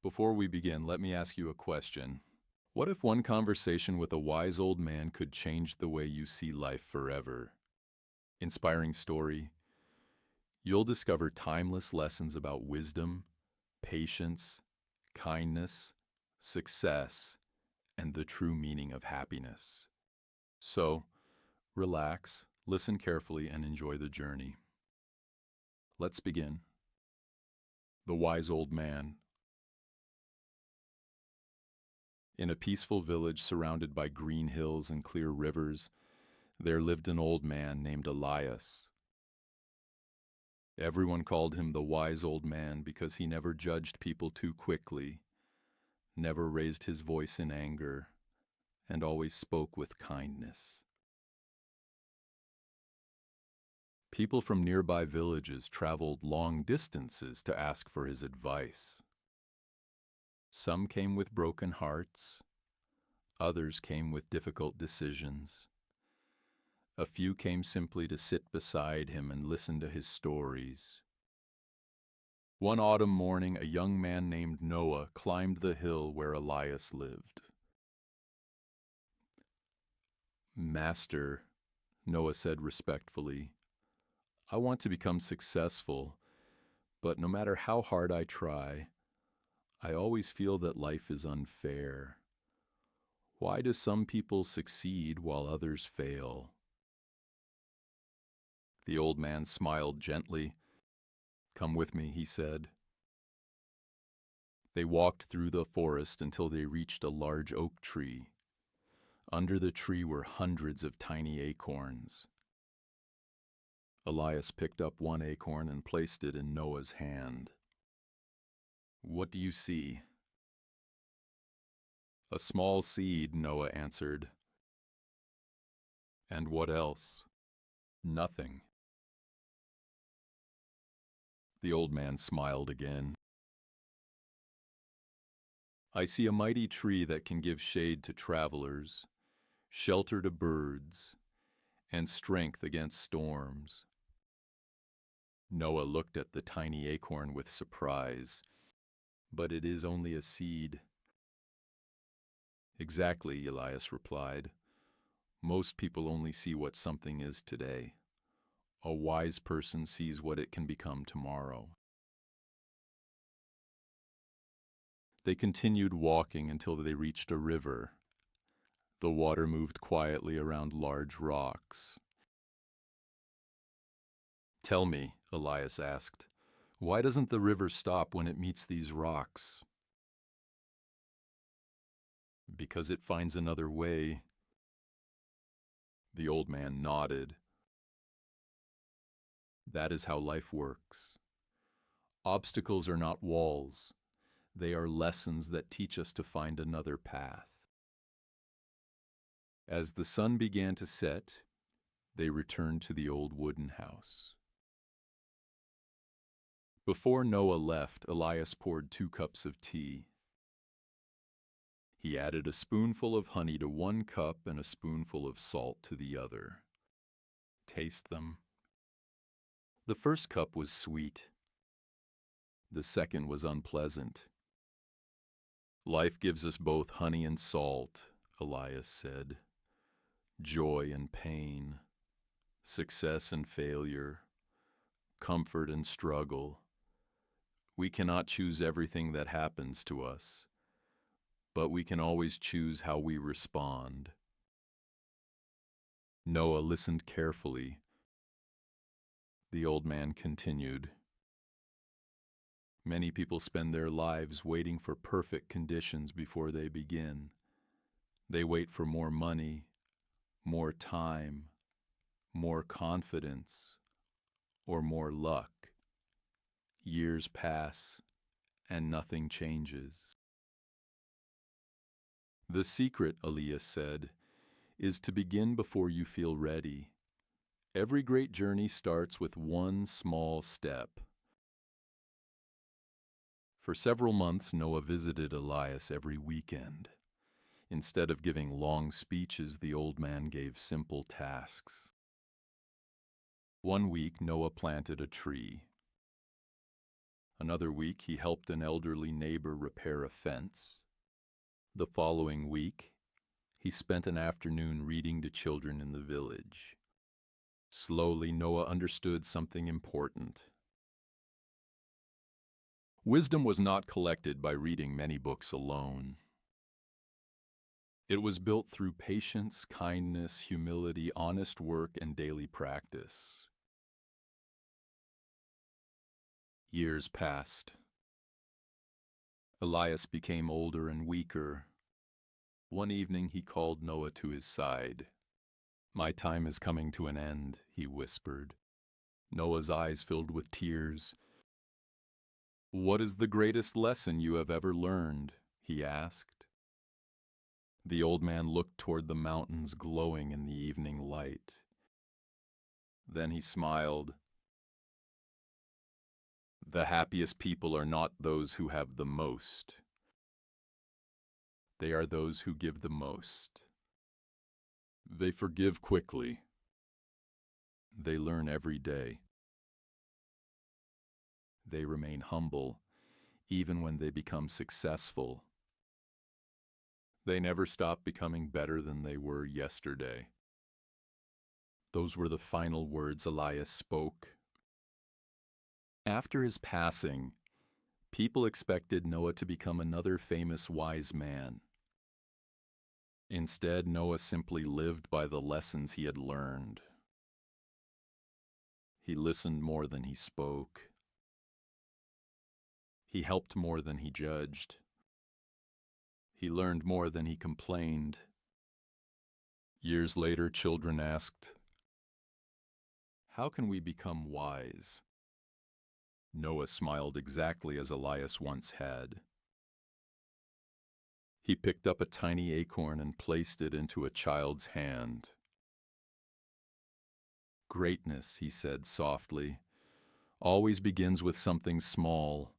Before we begin, let me ask you a question. What if one conversation with a wise old man could change the way you see life forever? Inspiring story. You'll discover timeless lessons about wisdom, patience, kindness, success, and the true meaning of happiness. So, relax, listen carefully, and enjoy the journey. Let's begin. The Wise Old Man. In a peaceful village surrounded by green hills and clear rivers, there lived an old man named Elias. Everyone called him the Wise Old Man because he never judged people too quickly, never raised his voice in anger, and always spoke with kindness. People from nearby villages traveled long distances to ask for his advice. Some came with broken hearts, others came with difficult decisions. A few came simply to sit beside him and listen to his stories. One autumn morning, a young man named Noah climbed the hill where Elias lived. "Master," Noah said respectfully, "I want to become successful, but no matter how hard I try, I always feel that life is unfair. Why do some people succeed while others fail?" The old man smiled gently. "Come with me," he said. They walked through the forest until they reached a large oak tree. Under the tree were hundreds of tiny acorns. Elias picked up one acorn and placed it in Noah's hand. "What do you see?" "A small seed," Noah answered. "And what else?" "Nothing." The old man smiled again. "I see a mighty tree that can give shade to travelers, shelter to birds, and strength against storms." Noah looked at the tiny acorn with surprise. "But it is only a seed." "Exactly," Elias replied. "Most people only see what something is today. A wise person sees what it can become tomorrow." They continued walking until they reached a river. The water moved quietly around large rocks. "Tell me," Elias asked, "why doesn't the river stop when it meets these rocks?" "Because it finds another way." The old man nodded. "That is how life works. Obstacles are not walls. They are lessons that teach us to find another path." As the sun began to set, they returned to the old wooden house. Before Noah left, Elias poured 2 cups of tea. He added a spoonful of honey to one cup and a spoonful of salt to the other. "Taste them." The first cup was sweet. The second was unpleasant. "Life gives us both honey and salt," Elias said. "Joy and pain, success and failure, comfort and struggle. We cannot choose everything that happens to us, but we can always choose how we respond." Noah listened carefully. The old man continued. "Many people spend their lives waiting for perfect conditions before they begin. They wait for more money, more time, more confidence, or more luck. Years pass, and nothing changes. The secret," Elias said, "is to begin before you feel ready. Every great journey starts with one small step." For several months, Noah visited Elias every weekend. Instead of giving long speeches, the old man gave simple tasks. One week, Noah planted a tree. Another week, he helped an elderly neighbor repair a fence. The following week, he spent an afternoon reading to children in the village. Slowly, Noah understood something important. Wisdom was not collected by reading many books alone. It was built through patience, kindness, humility, honest work, and daily practice. Years passed. Elias became older and weaker. One evening he called Noah to his side. "My time is coming to an end," he whispered. Noah's eyes filled with tears. "What is the greatest lesson you have ever learned?" he asked. The old man looked toward the mountains glowing in the evening light. Then he smiled. "The happiest people are not those who have the most. They are those who give the most. They forgive quickly. They learn every day. They remain humble, even when they become successful. They never stop becoming better than they were yesterday." Those were the final words Elias spoke. After his passing, people expected Noah to become another famous wise man. Instead, Noah simply lived by the lessons he had learned. He listened more than he spoke. He helped more than he judged. He learned more than he complained. Years later, children asked, "How can we become wise?" Noah smiled exactly as Elias once had. He picked up a tiny acorn and placed it into a child's hand. "Greatness," he said softly, "always begins with something small.